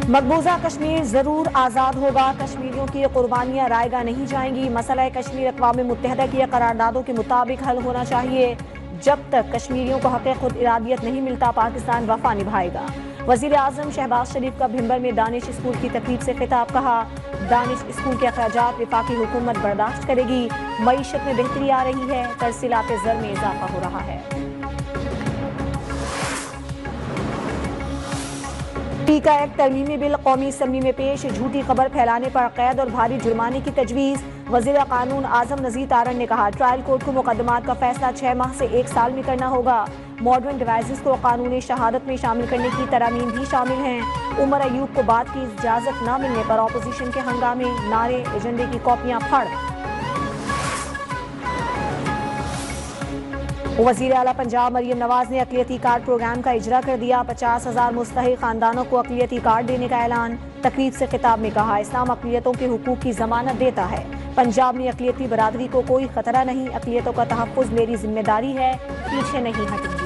मकबूजा कश्मीर जरूर आजाद होगा, कश्मीरियों की कुर्बानियां रायगा नहीं जाएंगी। मसला कश्मीर अक़वाम मुत्तहिदा की करारदादों के मुताबिक हल होना चाहिए। जब तक कश्मीरियों को हक़ खुद इरादियत नहीं मिलता, पाकिस्तान वफा निभाएगा। वज़ीर आज़म शहबाज शरीफ का भिंबर में दानिश स्कूल की तकरीब से खिताब। कहा, दानिश स्कूल के अखराजात वफाकी हुकूमत बर्दाश्त करेगी। मईशत में बेहतरी आ रही है, तरसीलात ज़र में इजाफा हो रहा है। टीका एक्ट तरमीमी बिल कौमी असम्बली में पेश। झूठी खबर फैलाने पर कैद और भारी जुर्माने की तजवीज़। वज़ीर कानून आज़म नज़ीर तारन ने कहा, ट्रायल कोर्ट को मुकदमात का फैसला 6 माह से 1 साल में करना होगा। मॉडर्न डिवाइसेस को कानूनी शहादत में शामिल करने की तरामीम भी शामिल हैं। उमर अयूब को बात की इजाज़त न मिलने पर अपोजिशन के हंगामे, नारे, एजेंडे की कॉपियां फड़। वज़ीर आला पंजाब मरियम नवाज ने अक़लियती कार्ड प्रोग्राम का इजरा कर दिया। 50,000 मुस्तहिक़ खानदानों को अक़लियती कार्ड देने का ऐलान। तकरीब से खिताब में कहा, इस्लाम अक़लियतों के हुकूक की ज़मानत देता है। पंजाब में अक़लियती बरादरी को कोई खतरा नहीं, अक़लियतों का तहफ़्फ़ुज़ मेरी जिम्मेदारी है, पीछे नहीं हटूंगी।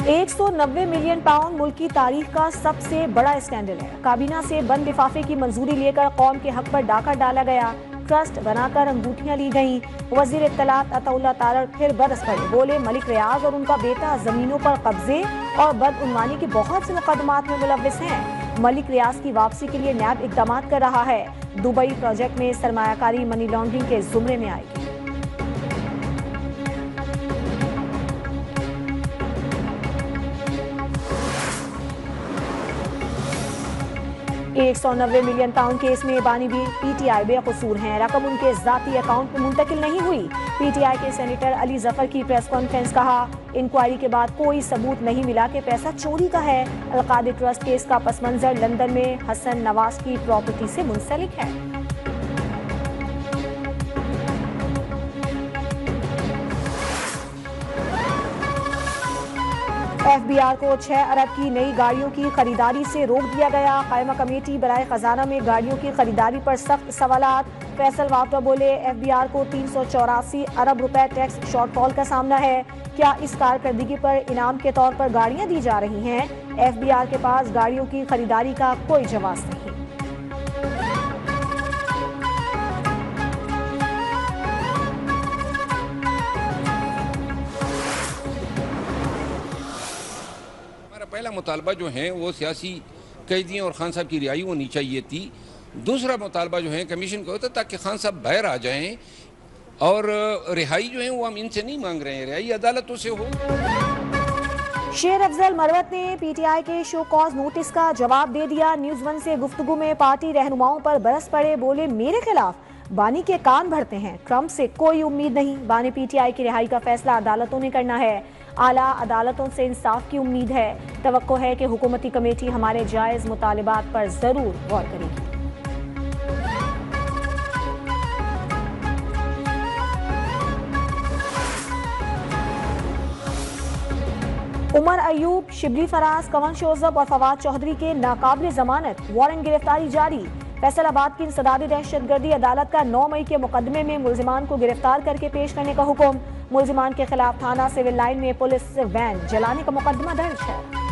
190 मिलियन पाउंड मुल्क की तारीख का सबसे बड़ा स्कैंडल है। काबीना से बंद लिफाफे की मंजूरी लेकर कौम के हक पर डाका डाला गया। ट्रस्ट बनाकर अंगूठियां ली गईं। वजीर इत्तलात अताउल्लाह तारड़ फिर बरस पड़े। बोले, मलिक रियाज और उनका बेटा जमीनों पर कब्जे और बदउनवानी के बहुत से मुकदमात में मुलव्विस हैं। मलिक रियाज की वापसी के लिए नैब इक़दाम कर रहा है। दुबई प्रोजेक्ट में सरमायाकारी मनी लॉन्ड्रिंग के जुमरे में आएगी। $190 मिलियन पाउंड केस में बानी भी पीटीआई बेकसूर हैं। रकम उनके जाती अकाउंट में मुंतकिल नहीं हुई। पीटीआई के सेनेटर अली जफर की प्रेस कॉन्फ्रेंस। कहा, इंक्वायरी के बाद कोई सबूत नहीं मिला कि पैसा चोरी का है। अलकादी ट्रस्ट केस का पस मंजर लंदन में हसन नवाज की प्रॉपर्टी से मुंसलिक है। एफबीआर को 6 अरब की नई गाड़ियों की खरीदारी से रोक दिया गया। कायमा कमेटी बराए खजाना में गाड़ियों की खरीदारी पर सख्त सवालात। फैसल वावटा बोले, एफबीआर को 384 अरब रुपए टैक्स शॉर्टफॉल का सामना है। क्या इस कारकर्दगी पर इनाम के तौर पर गाड़ियां दी जा रही हैं? एफबीआर के पास गाड़ियों की खरीदारी का कोई जवाब नहीं। पहला मुतालबा जो है वो सियासी कैदियों और खान साहब की रिहाई होनी चाहिए थी। दूसरा मुतालबा जो है कमीशन का होता ताकि खान साहब बाहर आ जाएं, और रिहाई जो है वो हम इनसे नहीं मांग रहे हैं, रिहाई अदालतों से हो। शेर अफजल मरवत ने पीटीआई के शो कॉज नोटिस का जवाब दे दिया। न्यूज़ 1 से गुफ्तगू में पार्टी रहनुमाओं पर बरस पड़े। बोले, मेरे खिलाफ बानी के कान भरते हैं, ट्रंप से कोई उम्मीद नहीं। बानी पीटीआई की रिहाई का फैसला अदालतों ने करना है। आला अदालतों से इंसाफ की उम्मीद है। तवक्को है कि हुकूमती कमेटी हमारे जायज मुतालिबात पर जरूर गौर करेगी। उमर अयूब, शिबली फराज, कवन शोजब और फवाद चौधरी के नाकाबिल जमानत, वारंट गिरफ्तारी जारी। फैसलाबाद की इंसदादी दहशतगर्दी अदालत का 9 मई के मुकदमे में मुल्जिमान को गिरफ्तार करके पेश करने का हुक्म। मुल्जिमान के खिलाफ थाना सिविल लाइन में पुलिस वैन जलाने का मुकदमा दर्ज है।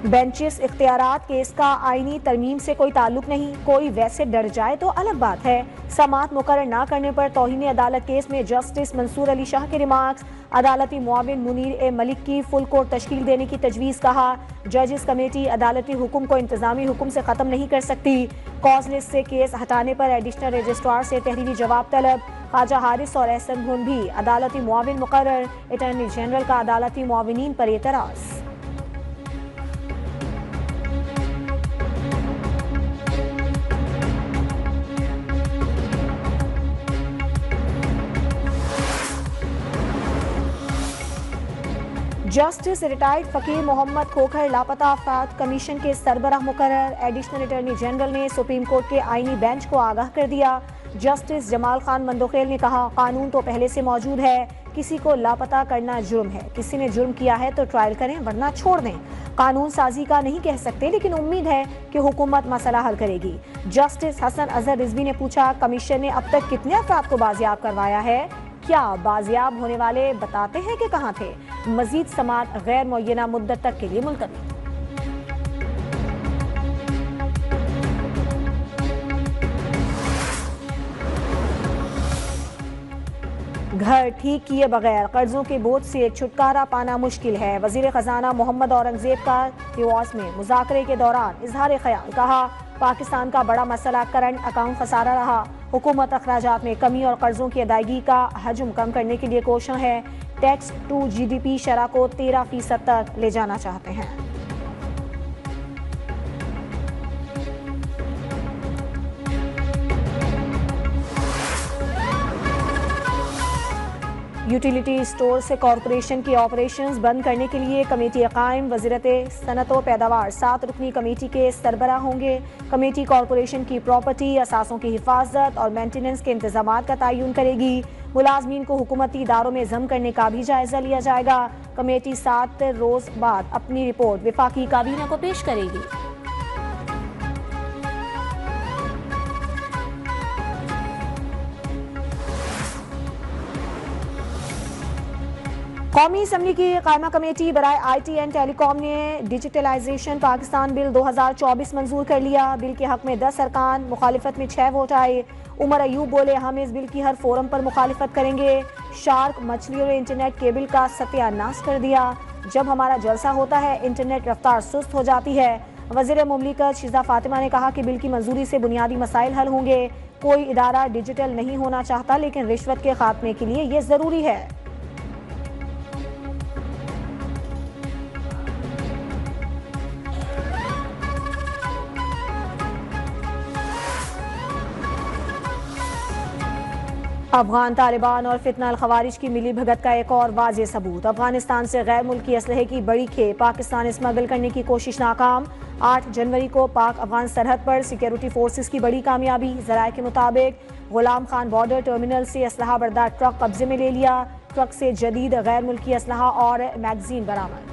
बेंचेस इख्तियारात केस का आईनी तरमीम से कोई ताल्लुक नहीं। कोई वैसे डर जाए तो अलग बात है। समाअत मुकर्रर न करने पर तौहीन अदालत केस में जस्टिस मंसूर अली शाह के रिमार्क्स। अदालती मुआविन मुनीर ए मलिक की फुल कोर्ट तश्कील देने की तजवीज़। कहा, जजेस कमेटी अदालती हुक्म को इंतजामी हुक्म से ख़त्म नहीं कर सकती। कॉज लिस्ट से केस हटाने पर एडिशनल रजिस्ट्रार से तहरीरी जवाब तलब। ख्वाजा हारिस और एहसन गुन भी अदालती मुआविन मुकर्रर। अटॉर्नी जनरल का अदालती मुआविनीन पर एतराज़। जस्टिस रिटायर्ड फकीर मोहम्मद खोखर लापता अफराद कमीशन के सरबराह मुकर्रर। एडिशनल अटॉर्नी जनरल ने सुप्रीम कोर्ट के आईनी बेंच को आगाह कर दिया। जस्टिस जमाल खान मंदोखेल ने कहा, कानून तो पहले से मौजूद है, किसी को लापता करना जुर्म है। किसी ने जुर्म किया है तो ट्रायल करें वरना छोड़ दें। कानून साजी का नहीं कह सकते, लेकिन उम्मीद है कि हुकूमत मसला हल करेगी। जस्टिस हसन अजहर रिजवी ने पूछा, कमीशन ने अब तक कितने अफराद को बाजियाब करवाया है? क्या बाजियाब होने वाले बताते हैं कि कहां थे? मजीद समाअत गैर मुअय्यना मुद्दत तक के लिए मुलतवी। घर ठीक किए बगैर कर्जों के बोझ से छुटकारा पाना मुश्किल है। वजीर खजाना मोहम्मद औरंगजेब का रिवास में मुज़ाकरे के दौरान इजहार ख्याल, कहा पाकिस्तान का बड़ा मसला करंट अकाउंट खसारा रहा। हुकूमत अखराजात में कमी और कर्जों की अदायगी का हजम कम करने के लिए कोशिश है। टैक्स टू GDP शरह को 13% तक ले जाना चाहते हैं। यूटिलिटी स्टोर से कॉरपोरेशन की ऑपरेशंस बंद करने के लिए कमेटी कायम। वज़ीरते सनत व पैदावार 7 रुकनी कमेटी के सरबराह होंगे। कमेटी कॉरपोरेशन की प्रॉपर्टी, असासों की हिफाजत और मेंटेनेंस के इंतजामात का तयन करेगी। मुलाजमीन को हुकूमती इदारों में जम करने का भी जायजा लिया जाएगा। कमेटी 7 रोज बाद अपनी रिपोर्ट विफाकी काबीना को पेश करेगी। कौमी असम्बली की कायमा कमेटी बराए IT एंड टेलीकॉम ने डिजिटलाइजेशन पाकिस्तान बिल 2024 मंजूर कर लिया। बिल के हक में 10 अरकान, मुखालिफत में 6 वोट आए। उमर अयूब बोले, हम इस बिल की हर फोरम पर मुखालिफत करेंगे। शार्क मछली और इंटरनेट केबल का सत्यानाश कर दिया। जब हमारा जलसा होता है इंटरनेट रफ्तार सुस्त हो जाती है। वज़ीर मुमलिकत शिजा फातिमा ने कहा कि बिल की मंजूरी से बुनियादी मसाइल हल होंगे। कोई इदारा डिजिटल नहीं होना चाहता, लेकिन रिश्वत के खात्मे के लिए ये जरूरी है। अफगान तालिबान और फितना अल खवारिज की मिली भगत का एक और वाज़ेह सबूत। अफगानिस्तान से गैर मुल्की असलहे की बड़ी खेप पाकिस्तान स्मगल करने की कोशिश नाकाम। 8 जनवरी को पाक अफगान सरहद पर सिक्योरिटी फोर्सेस की बड़ी कामयाबी। ज़राए के मुताबिक गुलाम खान बॉर्डर टर्मिनल से असलहा बरदार ट्रक कब्जे में ले लिया। ट्रक से जदीद गैर मुल्की असलहा और मैगजीन बरामद।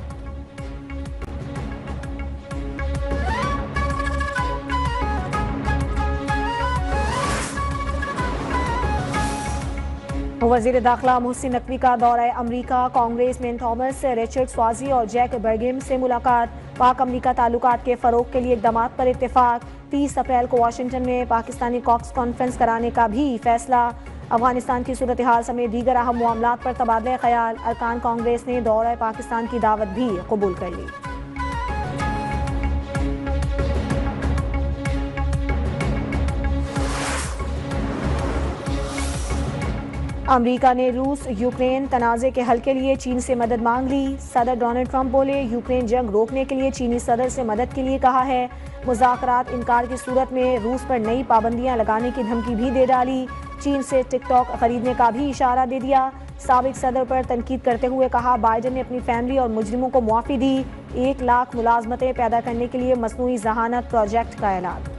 वज़ीर दाखिला मोहसिन नकवी का दौरा अमरीका। कांग्रेसमैन थॉमस रिचर्ड स्वाजी और जैक बर्गिम से मुलाकात। पाक अमरीका ताल्लुकात के फ़रोग के लिए इक़दामात पर इत्तेफाक। 30 अप्रैल को वाशिंगटन में पाकिस्तानी कॉक्स कॉन्फ्रेंस कराने का भी फैसला। अफगानिस्तान की सूरत हाल समेत दीगर अहम मामलात पर तबादला ख्याल। अरकान कांग्रेस ने दौरा पाकिस्तान की दावत भी कबूल कर ली। अमेरिका ने रूस यूक्रेन तनाज़े के हल के लिए चीन से मदद मांग ली। सदर डोनाल्ड ट्रंप बोले, यूक्रेन जंग रोकने के लिए चीनी सदर से मदद के लिए कहा है। मुज़ाकरात इनकार की सूरत में रूस पर नई पाबंदियां लगाने की धमकी भी दे डाली। चीन से टिकटॉक खरीदने का भी इशारा दे दिया। साबिक सदर पर तनकीद करते हुए कहा, बाइडन ने अपनी फैमिली और मुजरिमों को मुआफ़ी दी। 1 लाख मुलाजमतें पैदा करने के लिए मसनूई जहानत प्रोजेक्ट का ऐलान।